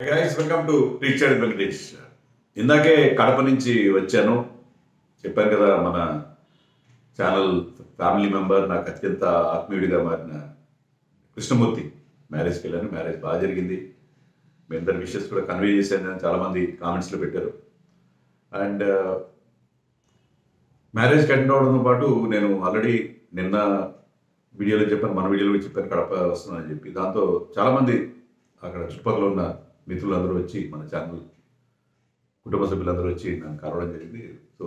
Hey guys, welcome to teacher Venkatesh. ఇందాకే కడప నుంచి వచ్చాను. చెప్పాను కదా, మన ఛానల్ ఫ్యామిలీ మెంబర్, నాకు అత్యంత ఆత్మీయుడిగా మారిన కృష్ణమూర్తి మ్యారేజ్కి వెళ్ళాను. మ్యారేజ్ బాగా జరిగింది. మీ అందరి విషెస్ కూడా కన్వే చేశాను అని చాలామంది కామెంట్స్లో పెట్టారు. అండ్ మ్యారేజ్కి అటెండ్ అవడంతో పాటు నేను ఆల్రెడీ నిన్న వీడియోలో చెప్పాను, మన వీడియోలో చెప్పాను కడప వస్తున్నానని చెప్పి. దాంతో చాలామంది అక్కడ చుట్టుపక్కల ఉన్న మిత్రులందరూ వచ్చి, మన ఛానల్ కుటుంబ సభ్యులందరూ వచ్చి నన్ను కలవడం జరిగింది. So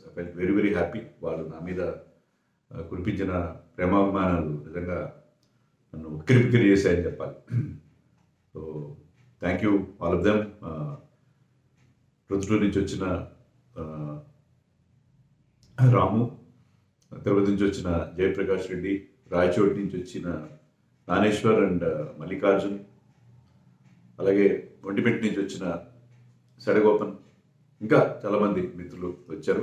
I felt very very happy. వాళ్ళు నా మీద కురిపించిన ప్రేమాభిమానాలు నిజంగా నన్ను ఉక్కిరిబిక్కిరి చేశాయని చెప్పాలి. So thank you all of them. Proddatur నుంచి వచ్చిన రాము, తిరుపతి నుంచి వచ్చిన జయప్రకాష్ రెడ్డి, రాయచోటి నుంచి వచ్చిన నానేశ్వర్ అండ్ మల్లికార్జున్, అలాగే ఒంటిపెట్టి నుంచి వచ్చిన సడగోపన్, ఇంకా చాలామంది మిత్రులు వచ్చారు.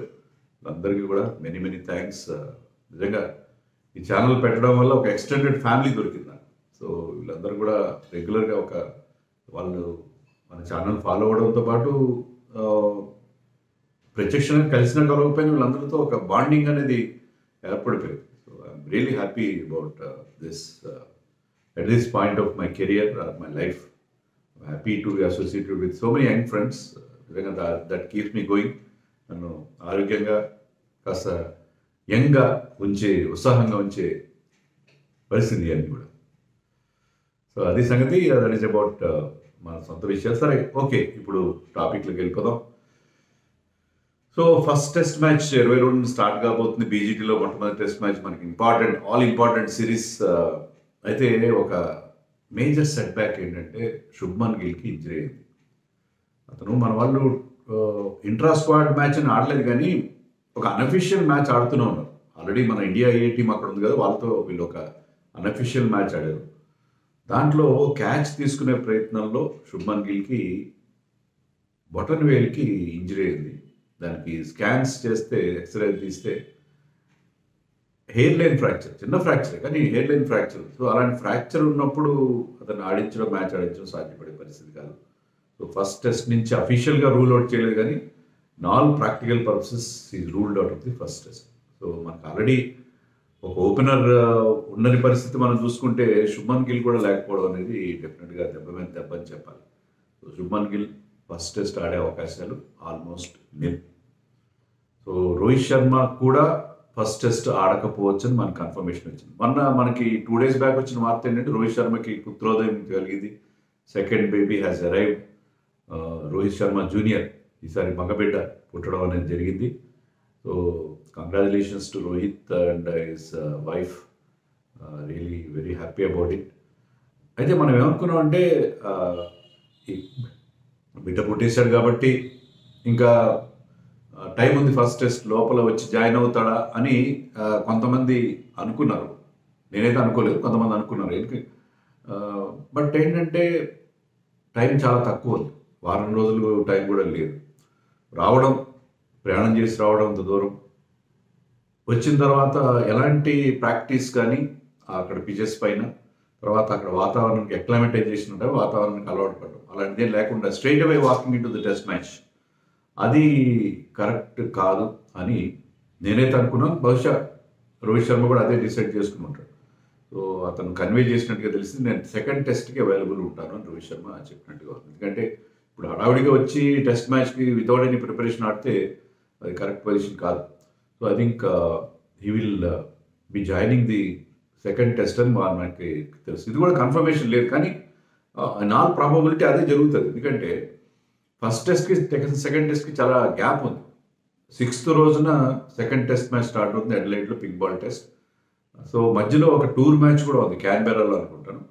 అందరికీ కూడా మెనీ మెనీ థ్యాంక్స్. నిజంగా ఈ ఛానల్ పెట్టడం వల్ల ఒక ఎక్స్టెండెడ్ ఫ్యామిలీ దొరికింది నాకు. సో వీళ్ళందరూ కూడా రెగ్యులర్గా వాళ్ళు మన ఛానల్ ఫాలో అవడంతో పాటు ప్రత్యక్షంగా కలిసిన కలవకపోయిన వీళ్ళందరితో ఒక బాండింగ్ అనేది ఏర్పడిపోయింది. So I'm really happy about this at this point of my career or my life. I'm happy to be associated with so many young friends. That keeps me going. నన్ను ఆరోగ్యంగా కాస్త యంగ్గా ఉంచే, ఉత్సాహంగా ఉంచే పరిస్థితి అన్నీ కూడా. సో అది సంగతి. దట్ ఈస్ అబౌట్ మన సొంత విషయాలు. సరే, ఓకే, ఇప్పుడు టాపిక్లోకి వెళ్ళిపోదాం. So first test match 22 start కాబోతుంది. బీజీటీలో మొట్టమొదటి టెస్ట్ మ్యాచ్ మనకి ఇంపార్టెంట్, ఆల్ ఇంపార్టెంట్ సిరీస్. అయితే ఒక మేజర్ సెట్ బ్యాక్ ఏంటంటే శుభ్మన్ గిల్కి ఇంజరీ అయింది. అతను మన వాళ్ళు ఇంట్రా స్క్వాడ్ మ్యాచ్ అని ఆడలేదు, కానీ ఒక అన్అఫిషియల్ మ్యాచ్ ఆడుతూనే ఉన్నారు. ఆల్రెడీ మన ఇండియా ఏ టీం అక్కడ ఉంది కదా, వాళ్ళతో వీళ్ళు ఒక అన్అఫిషియల్ మ్యాచ్ ఆడారు. దాంట్లో క్యాచ్ తీసుకునే ప్రయత్నంలో శుభ్మన్ గిల్కి బొటన్ వేల్కి ఇంజరీ అయింది. దానికి స్కాన్స్ చేస్తే, ఎక్స్రే తీస్తే హెయిర్ లైన్ ఫ్రాక్చర్, చిన్న ఫ్రాక్చర్ కానీ హెయిర్ లైన్ ఫ్రాక్చర్. సో అలాంటి ఫ్రాక్చర్ ఉన్నప్పుడు అతను మ్యాచ్ ఆడించడం సాధ్యపడే పరిస్థితి కాదు. సో ఫస్ట్ టెస్ట్ నుంచి అఫీషియల్గా రూల్ అవుట్ చేయలేదు, కానీ all practical purposes is ruled out of the first test. So మనకు ఆల్రెడీ ఒక ఓపెనర్ ఉన్నది పరిస్థితి మనం చూసుకుంటే శుభ్మన్ గిల్ కూడా లేకపోవడం అనేది డెఫినెట్గా దెబ్బ మీద దెబ్బ అని చెప్పాలి. So Shubman Gill first test ఆడే అవకాశాలు ఆల్మోస్ట్ నిల్. సో రోహిత్ శర్మ కూడా ఫస్ట్ టెస్ట్ ఆడకపోవచ్చని మనకు కన్ఫర్మేషన్ వచ్చింది. మనకి 2 days బ్యాక్ వచ్చిన వార్త ఏంటంటే రోహిత్ శర్మకి పుత్రోదయం కలిగింది. Second baby has arrived. Rohit Sharma junior ఈసారి మగబిడ్డ పుట్టడం అనేది జరిగింది. So congratulations to Rohit and his wife. Really very happy about it. అయితే మనం ఏమనుకున్నాం అంటే ఈ బిడ్డ పుట్టేశాడు కాబట్టి ఇంకా టైం ఉంది, ఫస్ట్ టెస్ట్ లోపల వచ్చి జాయిన్ అవుతాడా అని కొంతమంది అనుకున్నారు. నేనైతే అనుకోలేదు, కొంతమంది అనుకున్నారు. బట్ ఏంటంటే టైం చాలా తక్కువ ఉంది, వారం రోజులు టైం కూడా లేదు. రావడం, ప్రయాణం చేసి రావడం అంత దూరం, వచ్చిన తర్వాత ఎలాంటి ప్రాక్టీస్ కానీ అక్కడ పిచెస్ పైన, తర్వాత అక్కడ వాతావరణానికి అక్లైమటైజేషన్ ఉంటుంది, వాతావరణానికి అలవాటు పడడం, అలాంటిదే లేకుండా straight away walking in to the test match, అది కరెక్ట్ కాదు అని నేనైతే అనుకున్నాను. బహుశా రోహిత్ శర్మ కూడా అదే డిసైడ్ చేసుకుని ఉంటాడు. సో అతను కన్వే చేసినట్టుగా తెలిసింది, నేను సెకండ్ టెస్ట్కి అవైలబుల్ ఉంటాను అని రోహిత్ శర్మ చెప్పినట్టుగా ఉంది. ఎందుకంటే ఇప్పుడు హడావుడిగా వచ్చి టెస్ట్ మ్యాచ్కి వితౌట్ ఎనీ ప్రిపరేషన్ ఆడితే అది కరెక్ట్ పొజిషన్ కాదు. So I think he will be joining the second test అని మనకి తెలుసు. ఇది కూడా కన్ఫర్మేషన్ లేదు, కానీ ఆల్ ప్రాబబిలిటీ అదే జరుగుతుంది. ఎందుకంటే ఫస్ట్ టెస్ట్కి సెకండ్ టెస్ట్కి చాలా గ్యాప్ ఉంది. 6th రోజున సెకండ్ టెస్ట్ మ్యాచ్ స్టార్ట్ అవుతుంది, అడిలైడ్లో పింక్ బాల్ టెస్ట్. సో మధ్యలో ఒక టూర్ మ్యాచ్ కూడా ఉంది, క్యాన్బెరాలో అనుకుంటాను.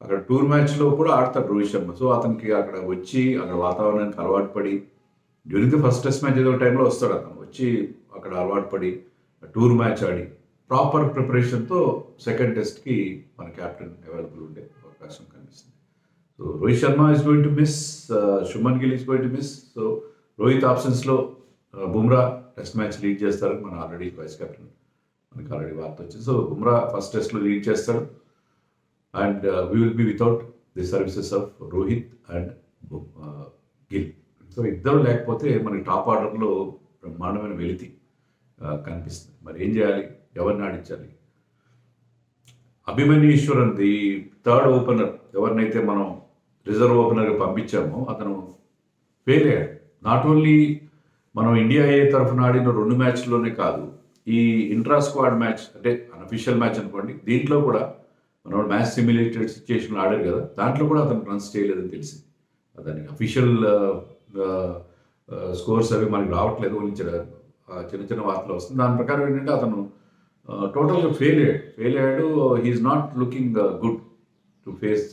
అక్కడ టూర్ మ్యాచ్లో కూడా ఆడతాడు రోహిత్ శర్మ. సో అతనికి అక్కడ వచ్చి అక్కడ వాతావరణానికి అలవాటు పడి, during the first test match ఏదో టైంలో వస్తాడు అతను, వచ్చి అక్కడ అలవాటు పడి టూర్ మ్యాచ్ ఆడి ప్రాపర్ ప్రిపరేషన్తో సెకండ్ టెస్ట్కి మన క్యాప్టెన్ అవైలబుల్ ఉండే అవకాశం కనిపిస్తుంది. So Rohit Sharma is going to miss, Shubman Gill is going to miss. So Rohit ఆప్షన్స్లో బుమ్రా టెస్ట్ మ్యాచ్ లీడ్ చేస్తారు. మన ఆల్రెడీ వైస్ కెప్టెన్ మనకి ఆల్రెడీ వార్త వచ్చింది. సో బుమ్రా ఫస్ట్ టెస్ట్లో లీడ్ చేస్తాడు. And we will be without the services of Rohit and Gill. So ఇద్దరు లేకపోతే మనకి టాప్ ఆర్డర్లో బ్రహ్మాండమైన వెలితి కనిపిస్తుంది. మరి ఏం చేయాలి, ఎవరిని ఆడించాలి? Abhimanyu Easwaran the third opener ఎవరినైతే మనం రిజర్వ్ ఓపెనర్గా పంపించామో అతను ఫెయిల్ అయ్యాడు. నాట్ ఓన్లీ మనం ఇండియా ఏ తరఫున ఆడిన 2 మ్యాచ్ల్లోనే కాదు, ఈ ఇంట్రా స్క్వాడ్ మ్యాచ్ అంటే అన్అఫీషియల్ మ్యాచ్ అనుకోండి, దీంట్లో కూడా మనం మ్యాచ్ సిమ్యులేటెడ్ సిచ్యుయేషన్లో ఆడారు కదా, దాంట్లో కూడా అతను రన్స్ చేయలేదని తెలిసింది. దానికి అఫీషియల్ స్కోర్స్ అవి మనకి రావట్లేదు, చిన్న చిన్న వార్తలు వస్తుంది. దాని ప్రకారం ఏంటంటే అతను టోటల్గా ఫెయిల్ అయ్యాడు. He's not looking good to face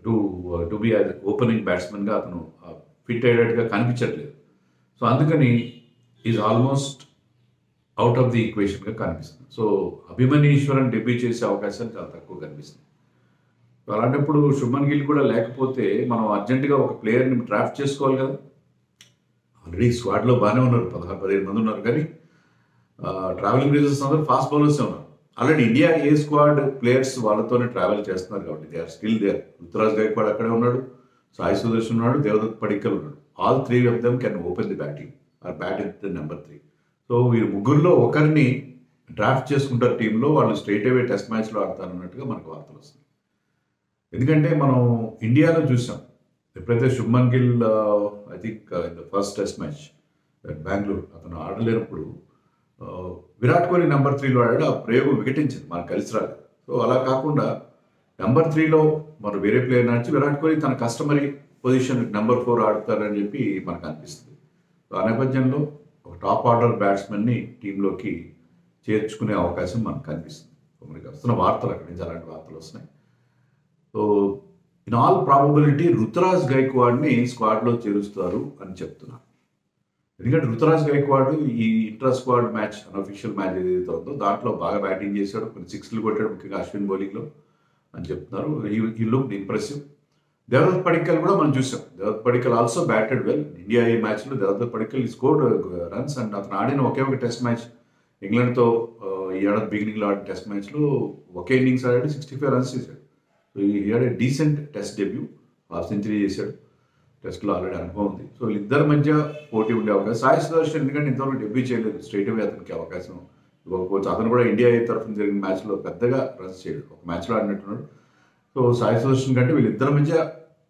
to be as opening బ్యాట్స్మెన్గా అతను ఫిట్ అయ్యేటట్టుగా కనిపించట్లేదు. సో అందుకని is almost out of the ఈక్వేషన్గా కనిపిస్తుంది. సో అభిమన్యు ఈశ్వరన్ డెబ్యూ చేసే అవకాశాలు చాలా తక్కువ కనిపిస్తుంది. అలాంటప్పుడు శుభ్మన్ గిల్ కూడా లేకపోతే మనం అర్జెంటుగా ఒక ప్లేయర్ని డ్రాఫ్ట్ చేసుకోవాలి కదా. ఆల్రెడీ స్క్వాడ్లో బాగానే ఉన్నారు, 16-17 మంది ఉన్నారు, కానీ ట్రావెలింగ్ రీజన్స్ అందరూ ఫాస్ట్ బౌలర్స్ ఉన్నారు. Already India A squad players వాళ్ళతోనే ట్రావెల్ చేస్తున్నారు కాబట్టి they are still there. Ruturaj Gaikwad అక్కడే ఉన్నాడు, సాయి సుదర్శన్ ఉన్నాడు, దేవదత్ పడిక్కల్ ఉన్నాడు. All 3 of them can open the batting or bat in the number 3. So వీరు ముగ్గురులో ఒకరిని డ్రాఫ్ట్ చేసుకుంటారు టీంలో, వాళ్ళు స్ట్రైట్ అవే టెస్ట్ మ్యాచ్లో ఆడతారన్నట్టుగా మనకు వార్తలు వస్తాయి. ఎందుకంటే మనం ఇండియాలో చూసాం, ఎప్పుడైతే Shubman Gill I think in the first test match Bengaluru అతను ఆడలేనప్పుడు విరాట్ కోహ్లీ నెంబర్ 3లో ఆడాడు. ఆ ప్రయోగం వికటించింది, మనకు కలిసి రాలేదు. సో అలా కాకుండా నెంబర్ 3లో మన వేరే ప్లేయర్ నడిచి విరాట్ కోహ్లీ తన కస్టమరీ పొజిషన్ నెంబర్ 4 ఆడుతారని చెప్పి మనకు అనిపిస్తుంది. సో ఆ నేపథ్యంలో ఒక టాప్ ఆర్డర్ బ్యాట్స్మెన్ని టీంలోకి చేర్చుకునే అవకాశం మనకు కనిపిస్తుంది. మనకి వస్తున్న వార్తలు అక్కడి నుంచి అలాంటి వార్తలు వస్తున్నాయి. So in all probability Ruturaj గైక్వాడ్ని స్క్వాడ్లో చేరుస్తారు అని చెప్తున్నారు. ఎందుకంటే రుతురాజ్ గైక్వాడ్ ఈ intra squad match unofficial match ఏదైతే ఉందో దాంట్లో బాగా బ్యాటింగ్ చేశాడు, కొన్ని 6లు కొట్టాడు, ముఖ్యంగా అశ్విన్ బౌలింగ్లో అని చెప్తున్నారు. ఈ లుక్ ఇంప్రెసివ్. దేవదత్ పడిక్కల్ కూడా మనం చూసాం. Devdutt Padikkal also batted well. India ఈ మ్యాచ్లో Devdutt Padikkal scored runs and అతను ఆడిన ఒకే ఒక టెస్ట్ మ్యాచ్ ఇంగ్లాండ్తో ఈ ఏడాది బిగినింగ్లో ఆడిన టెస్ట్ మ్యాచ్లో ఒకే ఇన్నింగ్స్ ఆడాడు, 65 రన్స్ చేశాడు. సో ఈ had a decent test debut, half century చేశాడు. టెస్ట్లో ఆల్రెడీ అనుభవం ఉంది. సో వీళ్ళిద్దరి మధ్య పోటీ ఉండే అవకాశం. సాయి సుదర్శన్ ఎందుకంటే ఇంతవరకు డెబ్యూ చేయలేదు, స్ట్రైట్ అవే అతనికి అవకాశం ఇవ్వకపోవచ్చు. అతను కూడా ఇండియా తరఫున జరిగిన మ్యాచ్లో పెద్దగా రన్స్ చేయడు, ఒక మ్యాచ్లో ఆడినట్టున్నాడు. సో సాయి సుదర్శన్ కంటే వీళ్ళిద్దరి మధ్య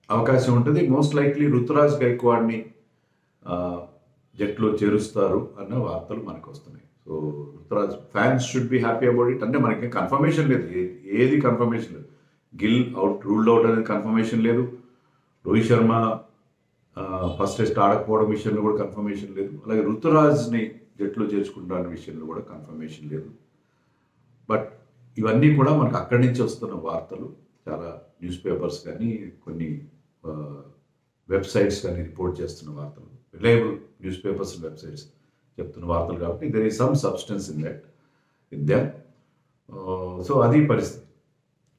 అవకాశం ఉంటుంది. మోస్ట్ లైక్లీ రుతురాజ్ గైక్వాడ్ని జట్లో చేరుస్తారు అన్న వార్తలు మనకు వస్తున్నాయి. So Ruturaj fans should be happy about it. అంటే మనకి కన్ఫర్మేషన్ లేదు, ఏది కన్ఫర్మేషన్ లేదు. గిల్ రూల్డ్ అవుట్ అనేది కన్ఫర్మేషన్ లేదు. రోహిత్ శర్మ ఫస్ట్ టెస్ట్ ఆడకపోవడం విషయంలో కూడా కన్ఫర్మేషన్ లేదు. అలాగే రుతురాజ్ని జట్లో చేర్చుకుంటారన్న విషయంలో కూడా కన్ఫర్మేషన్ లేదు. బట్ ఇవన్నీ కూడా మనకు అక్కడి నుంచి వస్తున్న వార్తలు. చాలా న్యూస్ పేపర్స్ కానీ కొన్ని వెబ్సైట్స్ కానీ రిపోర్ట్ చేస్తున్న వార్తలు, reliable news papers and websites చెప్తున్న వార్తలు కాబట్టి there is some substance in them. So అది పరిస్థితి.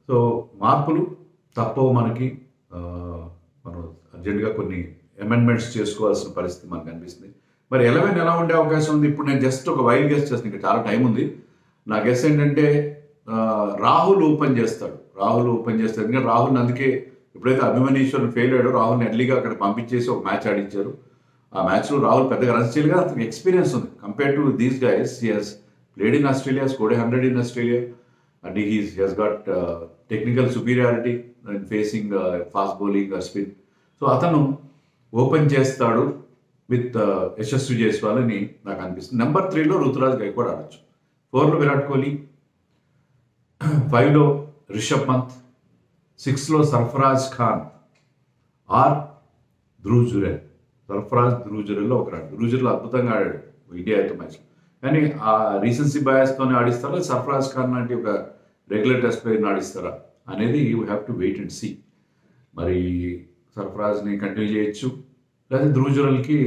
సో మార్పులు తప్పవు మనకి. మనం అర్జెంటుగా కొన్ని అమెండ్మెంట్స్ చేసుకోవాల్సిన పరిస్థితి మనకు అనిపిస్తుంది. మరి 11 ఎలా ఉండే అవకాశం ఉంది? ఇప్పుడు నేను జస్ట్ ఒక వైల్డ్ గెస్ చేస్తాను, ఇంకా చాలా టైం ఉంది. నా గెస్ ఏంటంటే రాహుల్ ఓపెన్ చేస్తాడు. ఎందుకంటే రాహుల్ని అందుకే ఎప్పుడైతే అభిమన్యు ఈశ్వరన్ ఫెయిల్ అయ్యాడో రాహుల్ని ఎర్లీగా అక్కడ పంపించేసి ఒక మ్యాచ్ ఆడించారు. ఆ మ్యాచ్లో రాహుల్ పెద్దగా రన్స్ చేయలేదు, అతనికి ఎక్స్పీరియన్స్ ఉంది compare to these guys. He has played in Australia, scored 100 in Australia and he has got technical superiority in facing fast bowling are spin. So అతను ఓపెన్ చేస్తాడు విత్ యశస్వి జైస్వాల్ అని నాకు అనిపిస్తుంది. నెంబర్ 3లో రుతురాజ్ గైక్వాడ్ ఆడచ్చు, 4లో విరాట్ కోహ్లీ, 5లో రిషబ్ పంత్, 6లో సర్ఫరాజ్ ఖాన్ ఆర్ ధ్రువ్ జురేల్. ధ్రువ్ జురేల్లో ఒకరాడు. ధ్రువ్ జురేల్ అద్భుతంగా ఆడాడు ఇండియాతో మ్యాచ్లో, కానీ ఆ రీసెన్సీ బయాస్తోనే ఆడిస్తారా, సర్ఫరాజ్ ఖాన్ లాంటి ఒక రెగ్యులర్ టెస్ట్ ప్లేయర్ని ఆడిస్తారా అనేది you have to wait and see. మరి సర్ఫరాజ్ని కంటిన్యూ చేయొచ్చు, లేదా ధ్రువ్ జురేల్కి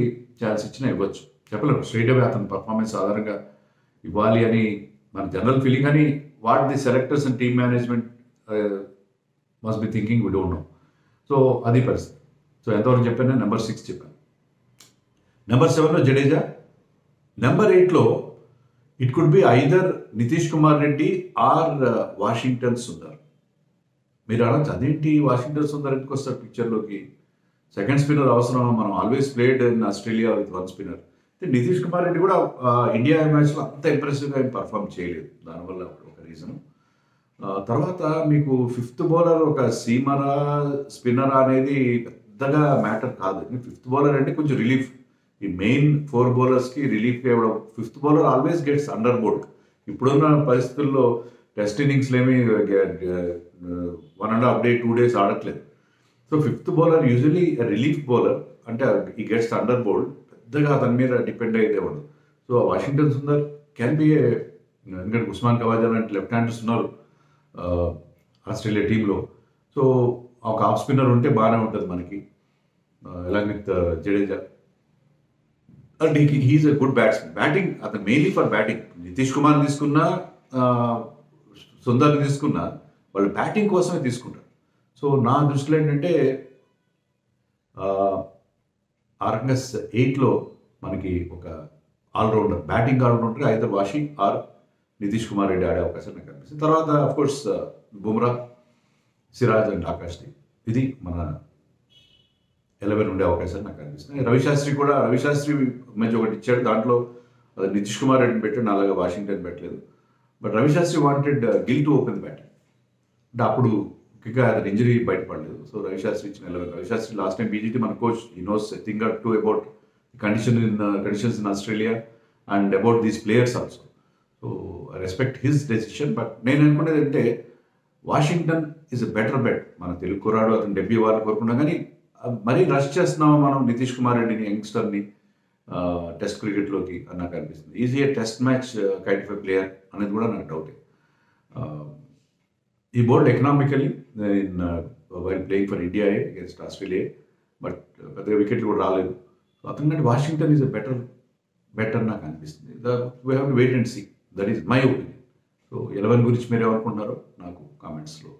ఛాన్స్ ఇచ్చినా ఇవ్వచ్చు, చెప్పలేము. స్ట్రైట్ అవే అతని పర్ఫార్మెన్స్ ఆధారంగా ఇవ్వాలి అని మన జనరల్ ఫీలింగ్. అని what the selectors and team management must be thinking, we don't know. So అది పరిస్థితి. సో ఎంతవరకు చెప్పాను? నెంబర్ 6 చెప్పాను. నెంబర్ 7లో జడేజా. నెంబర్ 8లో it could be either Nitish Kumar Reddy or Washington Sundar. మీరు అనొచ్చు అదేంటి వాషింగ్టన్ సుందర్ ఎందుకు వస్తారు పిక్చర్లోకి, సెకండ్ స్పిన్నర్ అవసరం, మనం always played in Australia with one spinner. Nitish Kumar Reddy కూడా ఇండియా మ్యాచ్లో అంత ఇంప్రెసివ్గా ఏం పర్ఫామ్ చేయలేదు, దానివల్ల ఒక రీజను. తర్వాత మీకు ఫిఫ్త్ బౌలర్ ఒక సీమరా స్పిన్నరా అనేది పెద్దగా మ్యాటర్ కాదు. ఫిఫ్త్ బౌలర్ అంటే కొంచెం రిలీఫ్, ఈ మెయిన్ 4 బౌలర్స్కి రిలీఫ్గా ఇవ్వడం. Fifth bowler always gets under bowled. ఇప్పుడున్న పరిస్థితుల్లో టెస్ట్ ఇన్నింగ్స్లో ఏమి 1.5 డే 2 డేస్ ఆడట్లేదు. So fifth bowler usually relief bowler, అంటే ఈ గెట్స్ అండర్ బోల్డ్, పెద్దగా అతని మీద డిపెండ్ అయితే ఉండదు. So Washington Sundar can be ఎందుకంటే ఉస్మాన్ ఖవాజా లాంటి లెఫ్ట్ హ్యాండర్స్ ఉన్నారు ఆస్ట్రేలియా టీంలో. సో ఒక ఆఫ్ స్పిన్నర్ ఉంటే బాగానే ఉంటుంది మనకి, along with Jadeja. And he's a good batsmen. Batting అతను mainly for batting. Nitish Kumar తీసుకున్నా సుందర్ని తీసుకున్నా వాళ్ళు బ్యాటింగ్ కోసమే తీసుకుంటారు. సో నా దృష్టిలో ఏంటంటే ఆ రకంగా 8లో మనకి ఒక ఆల్రౌండర్, బ్యాటింగ్ ఆల్రౌండర్ అయితే వాషి ఆర్ నితీష్ కుమార్ రెడ్డి ఆడే అవకాశం నాకు కనిపిస్తుంది. తర్వాత అఫ్కోర్స్ బుమ్రా, సిరాజ్ అండ్ ఆకాష్దీప్, ఇది మన 11 ఉండే అవకాశాలు నాకు కనిపిస్తుంది. రవిశాస్త్రి మధ్య ఒకటి ఇచ్చాడు, దాంట్లో నితీష్ కుమార్ రెడ్డిని పెట్టాడు, అలాగే వాషింగ్టన్ పెట్టలేదు. But Ravi Shastri wanted Gill to open bat, అంటే అప్పుడు ఇంకా అతను ఇంజరీ బయటపడలేదు. సో రవిశాస్త్రి ఇచ్చిన 11. రవిశాస్త్రి లాస్ట్ టైం బీజీటీ మన coach, he knows I think to about conditions in Australia and about these players also. So I respect his decision. But నేను అనుకునేది అంటే Washington is a better bet. మన తెలుగు కుర్రాడు, అతను debut వాళ్ళని కోరుకున్నాం, కానీ మరీ రష్ చేస్తున్నాము మనం నితీష్ కుమార్ రెడ్డిని, యంగ్స్టర్ని టెస్ట్ క్రికెట్లోకి అని నాకు అనిపిస్తుంది. Is he a test match kind of a player అనేది కూడా నాకు డౌటే. He bowled economically in while playing for India against Australia, but పెద్దగా వికెట్లు కూడా రాలేదు. సో అతనికంటే వాషింగ్టన్ ఈజ్ ఎ బెటర్ నాకు అనిపిస్తుంది. We have to wait and see. That is my opinion. So 11 గురించి మీరు ఏమనుకుంటున్నారో నాకు కామెంట్స్లో